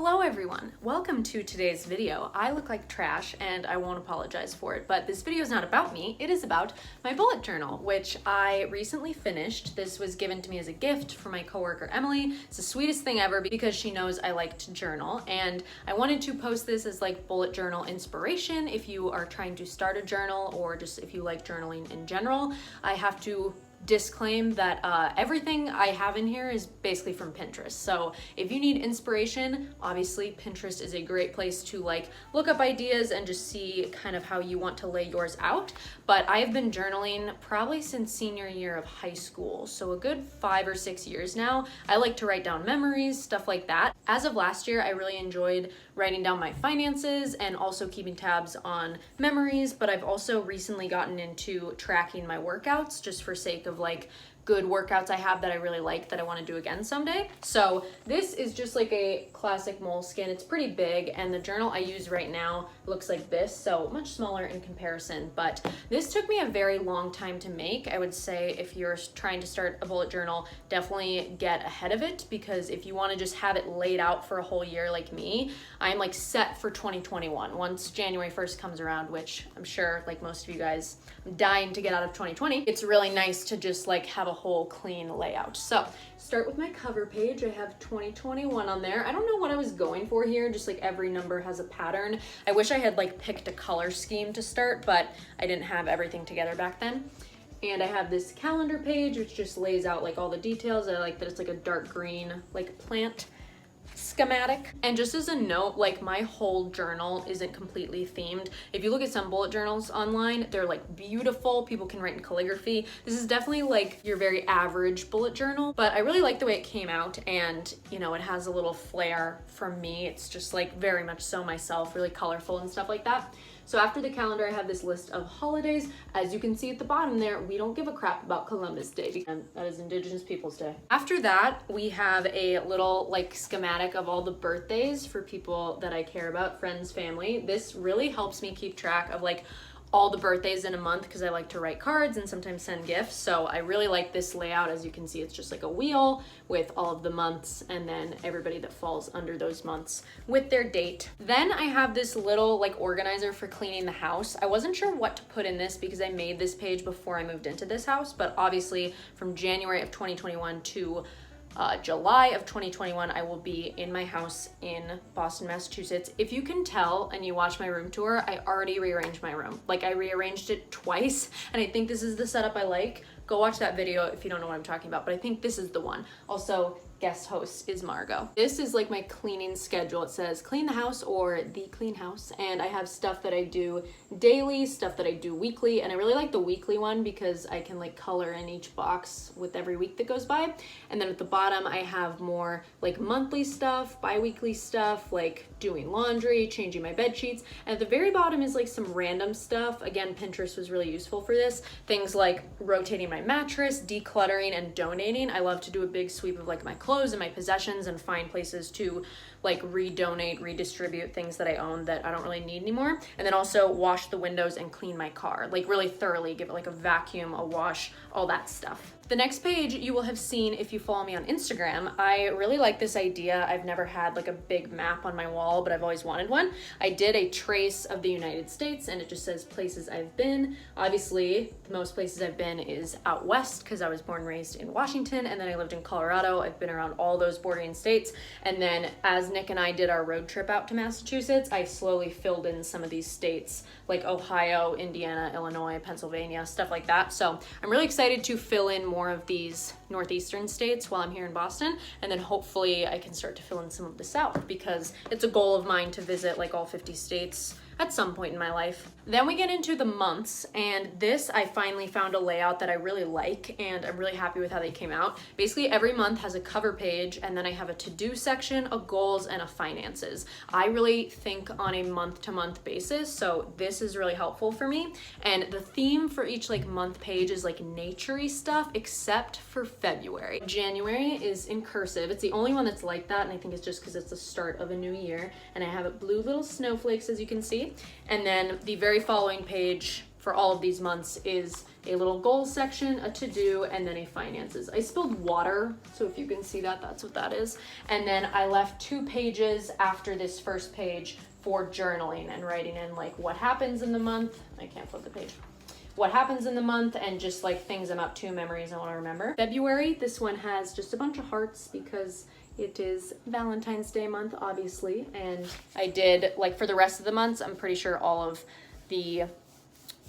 Hello everyone, welcome to today's video. I look like trash and I won't apologize for it, but this video is not about me, it is about my bullet journal, which I recently finished. This was given to me as a gift from my coworker Emily. It's the sweetest thing ever because she knows I like to journal, and I wanted to post this as like bullet journal inspiration if you are trying to start a journal or just if you like journaling in general. I have to disclaim that everything I have in here is basically from Pinterest. So if you need inspiration, obviously Pinterest is a great place to like look up ideas and just see kind of how you want to lay yours out. But I have been journaling probably since senior year of high school, so a good 5 or 6 years now. I like to write down memories, stuff like that. As of last year, I really enjoyed writing down my finances and also keeping tabs on memories, but I've also recently gotten into tracking my workouts just for sake of like good workouts I have that I really like that I want to do again someday. So this is just like a classic moleskin. It's pretty big, and the journal I use right now looks like this, so much smaller in comparison, but this took me a very long time to make. I would say if you're trying to start a bullet journal, definitely get ahead of it, because if you want to just have it laid out for a whole year like me, I'm like set for 2021. Once January 1st comes around, which I'm sure like most of you guys, I'm dying to get out of 2020, it's really nice to just like have a whole clean layout. So start with my cover page. I have 2021 on there. I don't know what I was going for here, just like every number has a pattern. I wish I had like picked a color scheme to start, but I didn't have everything together back then. And I have this calendar page which just lays out like all the details. I like that it's like a dark green like plant schematic. And just as a note, like my whole journal isn't completely themed. If you look at some bullet journals online, they're like beautiful. People can write in calligraphy. This is definitely like your very average bullet journal, but I really like the way it came out, and you know, it has a little flair from me. It's just like very much so myself, really colorful and stuff like that. So after the calendar, I have this list of holidays. As you can see at the bottom there, we don't give a crap about Columbus Day, because that is Indigenous Peoples Day. After that, we have a little like schematic of all the birthdays for people that I care about, friends, family. This really helps me keep track of like all the birthdays in a month, because I like to write cards and sometimes send gifts. So I really like this layout. As you can see, it's just like a wheel with all of the months and then everybody that falls under those months with their date. Then I have this little like organizer for cleaning the house. I wasn't sure what to put in this because I made this page before I moved into this house, but obviously from January of 2021 to July of 2021, I will be in my house in Boston, Massachusetts. If you can tell and you watch my room tour, I already rearranged my room. Like I rearranged it twice, and I think this is the setup I like. Go watch that video if you don't know what I'm talking about, but I think this is the one. Also, guest host is Margot. This is like my cleaning schedule. It says clean the house or the clean house, and I have stuff that I do daily, stuff that I do weekly, and I really like the weekly one because I can like color in each box with every week that goes by. And then at the bottom I have more like monthly stuff, bi-weekly stuff, like doing laundry, changing my bed sheets, and at the very bottom is like some random stuff. Again, Pinterest was really useful for this. Things like rotating my mattress, decluttering, and donating. I love to do a big sweep of like my clothes and my possessions and find places to like redonate, redistribute things that I own that I don't really need anymore. And then also wash the windows and clean my car, like really thoroughly, give it like a vacuum, a wash, all that stuff. The next page you will have seen if you follow me on Instagram. I really like this idea. I've never had like a big map on my wall, but I've always wanted one. I did a trace of the United States, and it just says places I've been. Obviously, the most places I've been is out west because I was born and raised in Washington, and then I lived in Colorado. I've been around all those bordering states. And then as Nick and I did our road trip out to Massachusetts, I slowly filled in some of these states like Ohio, Indiana, Illinois, Pennsylvania, stuff like that. So I'm really excited to fill in more of these northeastern states while I'm here in Boston, and then hopefully I can start to fill in some of the South, because it's a goal of mine to visit like all 50 states at some point in my life. Then we get into the months, and this I finally found a layout that I really like, and I'm really happy with how they came out. Basically every month has a cover page, and then I have a to-do section, a goals, and a finances. I really think on a month-to-month basis, so this is really helpful for me. And the theme for each like month page is like nature-y stuff, except for February. January is in cursive. It's the only one that's like that, and I think it's just because it's the start of a new year. And I have blue little snowflakes, as you can see. And then the very following page for all of these months is a little goals section, a to-do, and then a finances. I spilled water, so if you can see that, that's what that is. And then I left 2 pages after this first page for journaling and writing in like what happens in the month. I can't flip the page. What happens in the month and just like things I'm up to, memories I want to remember. February, this one has just a bunch of hearts because it is Valentine's Day month, obviously. And I did, like for the rest of the months, I'm pretty sure all of the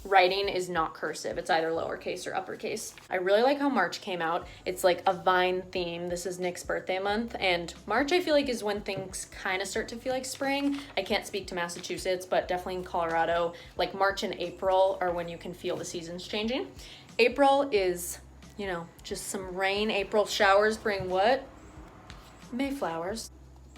writing is not cursive. It's either lowercase or uppercase. I really like how March came out. It's like a vine theme. This is Nick's birthday month, and March I feel like is when things kind of start to feel like spring. I can't speak to Massachusetts, but definitely in Colorado, like March and April are when you can feel the seasons changing. April is, you know, just some rain. April showers bring what? Mayflowers.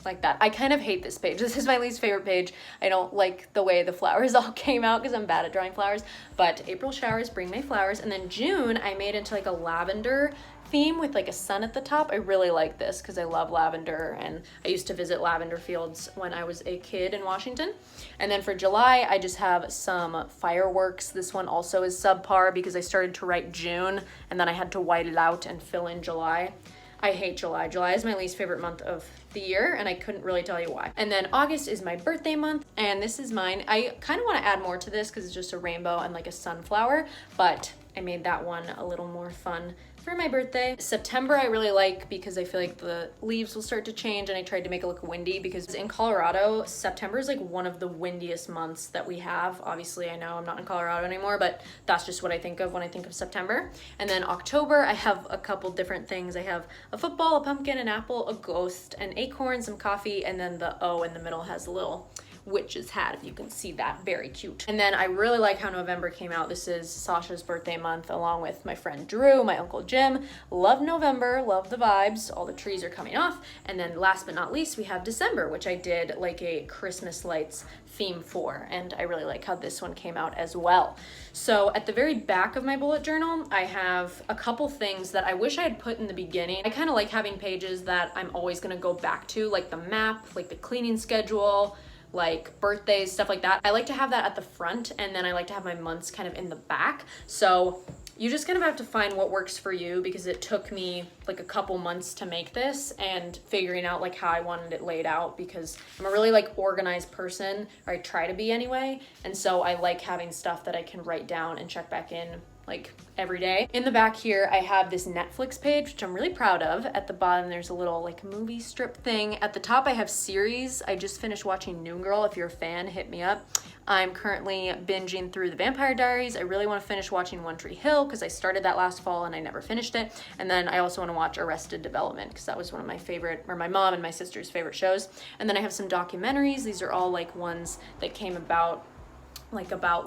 Like that. I kind of hate this page. This is my least favorite page. I don't like the way the flowers all came out because I'm bad at drawing flowers. But April showers bring May flowers. And then June, I made into like a lavender theme with like a sun at the top. I really like this because I love lavender, and I used to visit lavender fields when I was a kid in Washington. And then for July, I just have some fireworks. This one also is subpar because I started to write June and then I had to white it out and fill in July. I hate July. July is my least favorite month of the year, and I couldn't really tell you why. And then August is my birthday month, and this is mine. I kind of want to add more to this because it's just a rainbow and like a sunflower, but I made that one a little more fun for my birthday. September I really like because I feel like the leaves will start to change, and I tried to make it look windy because in Colorado, September is like one of the windiest months that we have. Obviously, I know I'm not in Colorado anymore, but that's just what I think of when I think of September. And then October, I have a couple different things. I have a football, a pumpkin, an apple, a ghost, an acorn, some coffee, and then the O in the middle has a little witch's hat, if you can see that. Very cute. And then I really like how November came out. This is Sasha's birthday month, along with my friend Drew, my uncle Jim. Love November, love the vibes. All the trees are coming off. And then last but not least, we have December, which I did like a Christmas lights theme for, and I really like how this one came out as well. So at the very back of my bullet journal, I have a couple things that I wish I had put in the beginning. I kind of like having pages that I'm always going to go back to, like the map, like the cleaning schedule, like birthdays, stuff like that. I like to have that at the front, and then I like to have my months kind of in the back. So you just kind of have to find what works for you, because it took me like a couple months to make this and figuring out like how I wanted it laid out, because I'm a really like organized person, or I try to be anyway. And so I like having stuff that I can write down and check back in like every day. In the back here, I have this Netflix page, which I'm really proud of. At the bottom, there's a little like movie strip thing. At the top, I have series. I just finished watching New Girl. If you're a fan, hit me up. I'm currently binging through The Vampire Diaries. I really want to finish watching One Tree Hill because I started that last fall and I never finished it. And then I also want to watch Arrested Development because that was one of my favorite, or my mom and my sister's favorite shows. And then I have some documentaries. These are all like ones that came about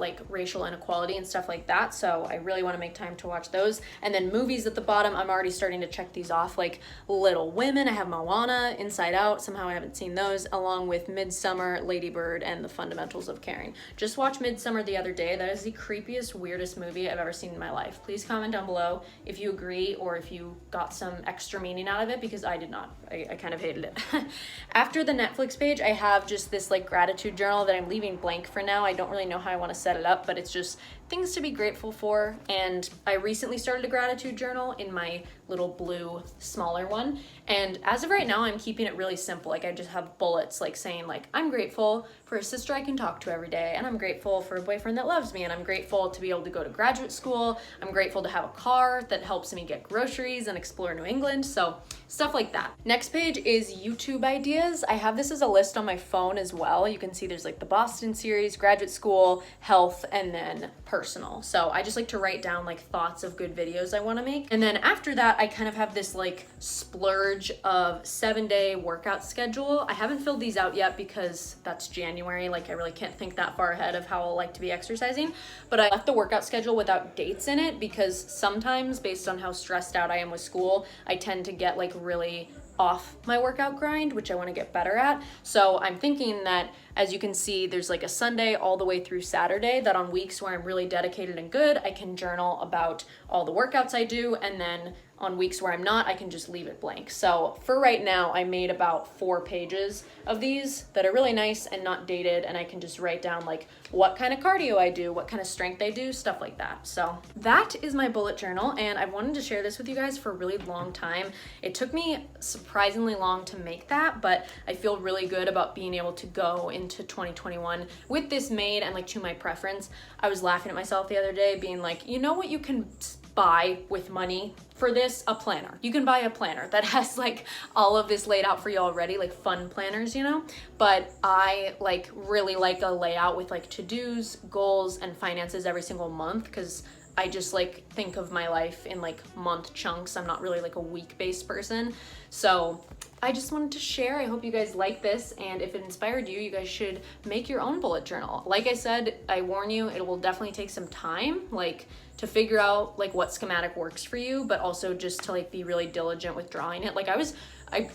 like racial inequality and stuff like that. So I really want to make time to watch those. And then movies at the bottom, I'm already starting to check these off, like Little Women. I have Moana, Inside Out. Somehow I haven't seen those, along with Midsummer, Lady Bird, and The Fundamentals of Caring. Just watched Midsummer the other day. That is the creepiest, weirdest movie I've ever seen in my life. Please comment down below if you agree or if you got some extra meaning out of it, because I did not. I kind of hated it. After the Netflix page, I have just this like gratitude journal that I'm leaving blank for now. I don't really know how I want to set it up, but it's just things to be grateful for. And I recently started a gratitude journal in my little blue smaller one, and as of right now I'm keeping it really simple. Like I just have bullets like saying like I'm grateful for a sister I can talk to every day, and I'm grateful for a boyfriend that loves me, and I'm grateful to be able to go to graduate school, I'm grateful to have a car that helps me get groceries and explore New England. So stuff like that. Next page is YouTube ideas. I have this as a list on my phone as well. You can see there's like the Boston series, graduate school, health, and then personal. So I just like to write down like thoughts of good videos I want to make. And then after that, I kind of have this like splurge of 7-day workout schedule. I haven't filled these out yet because that's January. Like I really can't think that far ahead of how I'll like to be exercising, but I left the workout schedule without dates in it because sometimes based on how stressed out I am with school, I tend to get like really off my workout grind, which I want to get better at. So I'm thinking that, as you can see, there's like a Sunday all the way through Saturday, that on weeks where I'm really dedicated and good, I can journal about all the workouts I do, and then on weeks where I'm not, I can just leave it blank. So for right now, I made about 4 pages of these that are really nice and not dated, and I can just write down like what kind of cardio I do, what kind of strength I do, stuff like that. So that is my bullet journal, and I've wanted to share this with you guys for a really long time. It took me surprisingly long to make that, but I feel really good about being able to go into 2021 with this made and like to my preference. I was laughing at myself the other day being like, you know what you can buy with money for this? A planner. You can buy a planner that has like all of this laid out for you already, like fun planners, you know? But I like really like a layout with like to-dos, goals, and finances every single month, because I just like think of my life in like month chunks. I'm not really like a week-based person. So I just wanted to share. I hope you guys like this, and if it inspired you, you guys should make your own bullet journal. Like I said, I warn you, it will definitely take some time, like to figure out like what schematic works for you, but also just to like be really diligent with drawing it. Like I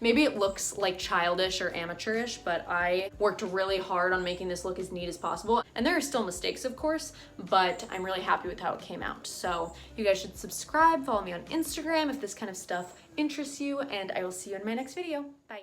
maybe it looks like childish or amateurish, but I worked really hard on making this look as neat as possible. And there are still mistakes, of course, but I'm really happy with how it came out. So you guys should subscribe, follow me on Instagram if this kind of stuff interests you, and I will see you in my next video. Bye.